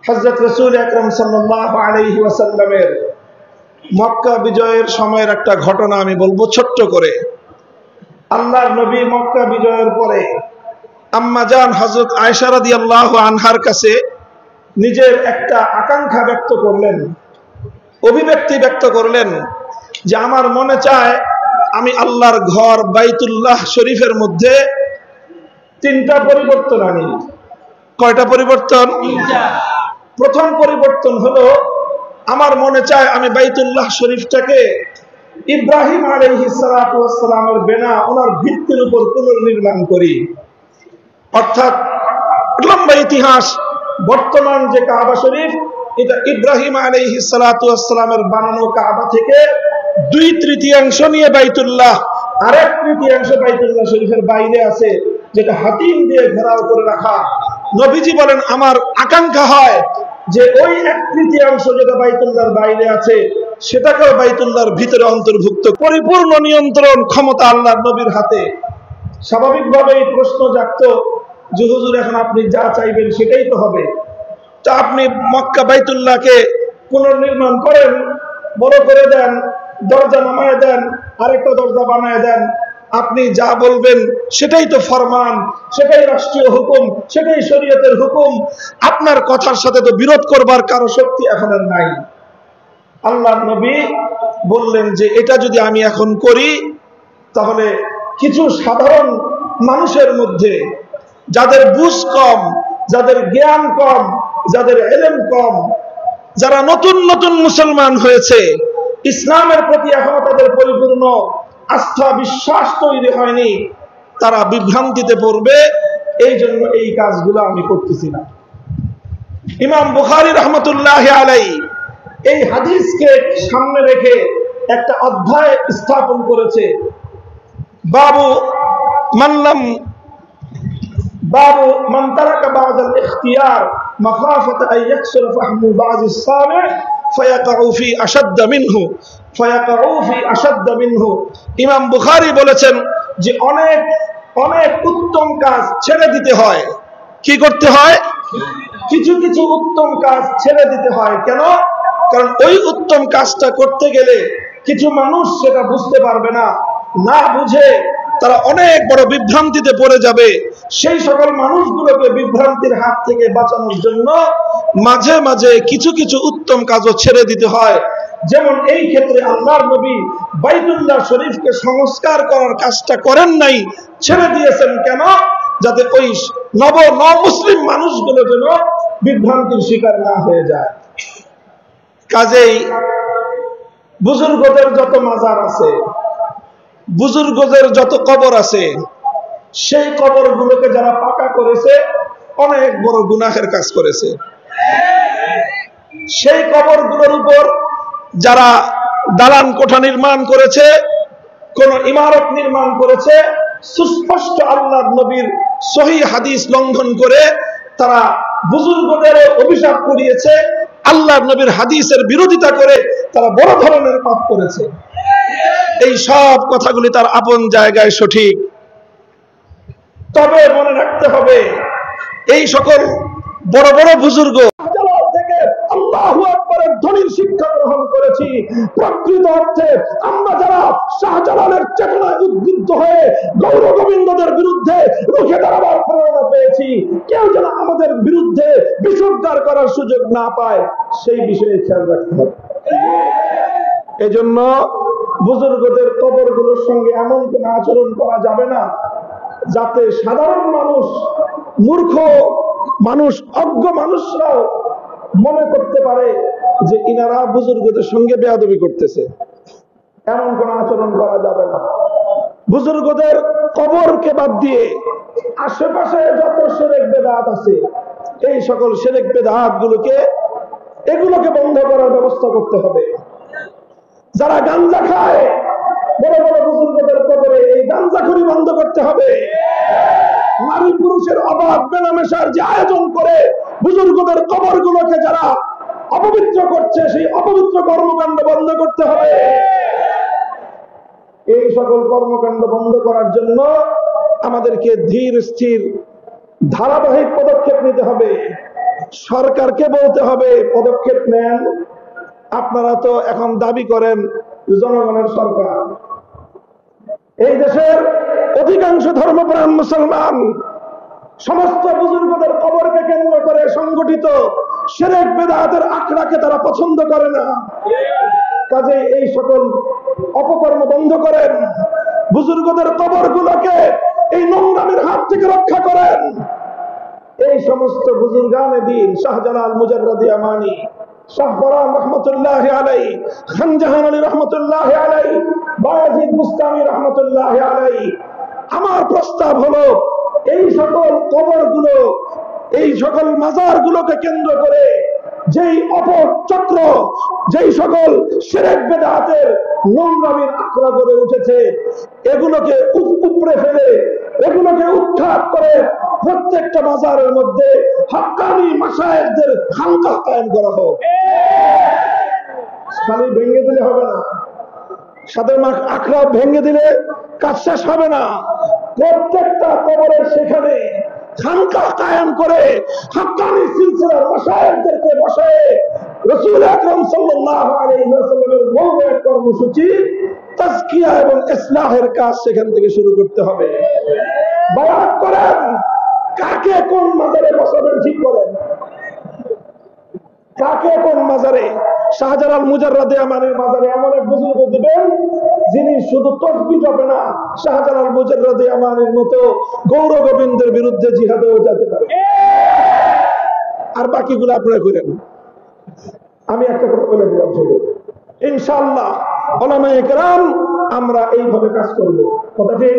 হযরত রাসূল আকরাম সাল্লাল্লাহু আলাইহি ওয়াসাল্লামের মক্কা বিজয়ের সময়ের একটা ঘটনা আমি বলবো ছোট্ট করে। আল্লাহর নবী মক্কা বিজয়ের পরে আম্মা জান হযরত আয়েশা রাদিয়াল্লাহু আনহার কাছে নিজের একটা আকাঙ্ক্ষা ব্যক্ত করলেন, অভিব্যক্তি ব্যক্ত করলেন যে আমার মনে চায় আমি আল্লাহর ঘর বাইতুল্লাহ শরীফের মধ্যে 3টা পরিবর্তন আনি। কয়টা পরিবর্তন? প্রথম পরিবর্তন হলো আমার মনে চায় আমি বাইতুল্লাহ শরীফটাকে ইব্রাহিম আলাইহিস সালাতু ওয়াস সালামের বেনা ওনার ভিত্তির উপর পুনর্নির্মাণ করি। অর্থাৎ লম্বা ইতিহাস, বর্তমান যে কাবা শরীফ এটা ইব্রাহিম আলাইহিস সালাতু ওয়াস সালামের বানানো কাবা থেকে 2/3 নিয়ে বাইতুল্লাহ, আর 1/3 বাইতুল্লাহ শরীফের বাইরে আছে, যেটা হাতিম দিয়ে ঘেরাও করে রাখা। নবীজি বলেন আমার আকাঙ্ক্ষা হয় যে ওই 1/3 যেটা বাইতুল্লাহর বাইরে আছে সেটাকেও বাইতুল্লাহর ভিতরে অন্তর্ভুক্ত। পরিপূর্ণ নিয়ন্ত্রণ ক্ষমতা আল্লাহর নবীর হাতে। স্বাভাবিকভাবেই প্রশ্ন জাগত যে হুজুর এখন আপনি যা চাইবেন সেটাই তো হবে, তা আপনি মক্কা বাইতুল্লাহকে পুনর্নির্মাণ করেন, বড় করে দেন, দরজা নামায় দেন, আরেকটা দরজা বানায় দেন, আপনি যা বলবেন সেটাই তো ফরমান, সেটাই রাষ্ট্রীয় হুকুম, সেটাই শরীয়তের হুকুম, আপনার কথার সাথে তো বিরোধ করবার কারো শক্তি এখন আর নাই। আল্লাহর নবী বললেন যে এটা যদি আমি এখন করি তাহলে কিছু সাধারণ মানুষের মধ্যে যাদের বুঝ কম, যাদের জ্ঞান কম, যাদের ইলম কম, যারা নতুন নতুন মুসলমান হয়েছে, ইসলামের প্রতি এখনো তাদের পরিপূর্ণ আস্থা বিশ্বাস তৈরি হয়নি, তারা বিভ্রান্তিতে পড়বে, এই জন্য এই কাজগুলো আমি করতেছি না। ইমাম বুখারী রাহমাতুল্লাহি আলাইহি এই হাদিসকে সামনে রেখে একটা অধ্যায় স্থাপন করেছে, বাবু মান তারাকা বা'দাল ইখতিয়ার মাখাফাতা আন ইয়াকসুরা ফাহমু বা'দিস সামি' ফায়াকাউ ফি আশাদ্দা মিনহু। ইমাম বুখারী বলেছেন যে অনেক অনেক উত্তম কাজ ছেড়ে দিতে হয়। কি করতে হয়? কিছু কিছু উত্তম কাজ ছেড়ে দিতে হয়। কেন? কারণ ওই উত্তম কাজটা করতে গেলে কিছু মানুষ সেটা বুঝতে পারবে না, না বুঝে তারা অনেক বড় বিভ্রান্তিতে পড়ে যাবে। সেই সকল মানুষগুলোকে বিভ্রান্তির হাত থেকে বাঁচানোর জন্য মাঝে মাঝে কিছু কিছু উত্তম কাজও ছেড়ে দিতে হয়। যেমন এই ক্ষেত্রে আল্লাহর নবী বাইতুল্লাহ শরীফকে সংস্কার করার কাজটা করেন নাই, ছেড়ে দিয়েছেন। কেন? যাতে ওই নব মুসলিম মানুষগুলো যেন বিভ্রান্তির শিকার না হয়ে যায়। কাজেই বুজুর্গদের যত মাজার আছে, বুজুর্গদের যত কবর আছে, সেই কবরগুলোকে যারা পাকা করেছে অনেক বড় গুনাহের কাজ করেছে। সেই কবরগুলোর উপর যারা দালান কোঠা নির্মাণ করেছে, কোন ইমারত নির্মাণ করেছে, সুস্পষ্ট আল্লাহর নবীর সহিহ হাদিস লঙ্ঘন করে তারা বুজুর্গদের অভিশাপ করিয়েছে, আল্লাহর নবীর হাদিসের বিরোধিতা করে তারা বড় ধরনের পাপ করেছে। এই সব কথাগুলি তার আপন জায়গায় সঠিক, তবে মনে রাখতে হবে এই সকল বড় বড় বুজুর্গ থেকে আল্লাহু আকবারের ধ্বনির শিক্ষা গ্রহণ করেছি। প্রকৃত অর্থে আমরা যারা শাহজালালের চেতনায় উদ্বুদ্ধ হয়ে গৌর গোবিন্দদের বিরুদ্ধে রুখে দাঁড়াবার প্রেরণা পেয়েছি, কেউ যেন আমাদের বিরুদ্ধে বিসর্জন করার সুযোগ না পায় সেই বিষয়ে খেয়াল রাখতে হবে। এজন্য বুজুর্গদের কবরগুলোর সঙ্গে এমন কোন আচরণ করা যাবে না যাতে সাধারণ মানুষ, মূর্খ মানুষ, অজ্ঞ মানুষরাও মনে করতে পারে যে ইনারা বুজুর্গদের সঙ্গে বেয়াদবি করতেছে। এমন কোন আচরণ করা যাবে না। বুজুর্গদের কবরকে বাদ দিয়ে আশেপাশে যত শিরক বেদাত আছে, এই সকল শিরক বেদাত এগুলোকে বন্ধ করার ব্যবস্থা করতে হবে। যারা গাঞ্জা খায় বড় বড় বুজুর্গদের কবরে এই গাঞ্জাখুরি বন্ধ করতে হবে। নারী পুরুষের অবাধ মেলামেশার যে আয়োজন করে বুজুর্গদের কবরগুলোকে যারা অপবিত্র করছে, সেই অপবিত্র কর্মকাণ্ড বন্ধ করতে হবে। এই সকল কর্মকাণ্ড বন্ধ করার জন্য আমাদেরকে ধীর স্থির ধারাবাহিক পদক্ষেপ নিতে হবে। সরকারকে বলতে হবে পদক্ষেপ নেন। আপনারা তো এখন দাবি করেন জনগণের সরকার। এই দেশের অধিকাংশ ধর্মপ্রাণ মুসলমান সমস্ত বুজুর্গদের কবরকে কেন্দ্র করে সংগঠিত শিরক বিদআতের আখড়াকে তারা পছন্দ করে না। কাজেই এই সকল অপকর্ম বন্ধ করেন, বুজুর্গদের কবরগুলোকে এই নোংরামির হাত থেকে রক্ষা করেন। এই সমস্ত বুজুর্গানে দ্বীন শাহজালাল মুজাররদি আমানি, শাহ বরান রহমতুল্লাহ আলাইহি, খান জাহান আলী রহমতুল্লাহ আলাইহি, বায়াজিদ বুস্তামি রহমতুল্লাহ আলাইহি, আমার প্রস্তাব হলো এই সকল কবরগুলো, এই সকল মাজারগুলোকে কেন্দ্র করে যেই অপচক্র, যেই সকল শিরক বিদআতের নোংরামির আখড়া গড়ে উঠেছে, এগুলোকে উপড়ে ফেলে, এগুলোকে উৎখাত করে প্রত্যেকটা মাজারের মধ্যে হক্কানি মাশায়েখদের খানকাহ কায়েম করা হোক। খালি ভেঙে দিলে হবে না, সাথে আখড়া ভেঙে দিলে কাজ শেষ হবে না। প্রত্যেকটা কবরের সেখানে খানকাহ কায়েম করে হক্কানি সিলসিলার মাশায়েখদেরকে বসায় রাসূল আকরাম সাল্লাল্লাহু আলাইহি ওয়াসাল্লামের মৌল এক কর্মসূচি তাজকিয়া এবং ইসলাহের কাজ সেখান থেকে শুরু করতে হবে। বায়াত করেন, কাকে কোন মাজারে বসাবেন ঠিক করেন, কাকে কোন মাজারে। শাহজালাল মুজাররদি আমানির মাজারে এমন এক বুজুর্গ দিবেন যিনি শুধু তাসবিহ জপে না, শাহজালাল মুজাররদি আমানির মতো গৌর গোবিন্দের বিরুদ্ধে জিহাদেও যেতে পারে। আর বাকিগুলো আপনারা করেন। আমি একটা কথা বলে দিলাম, ইনশাআল্লাহ উলামায়ে কেরাম আমরা এইভাবে কাজ করব। কথা ঠিক?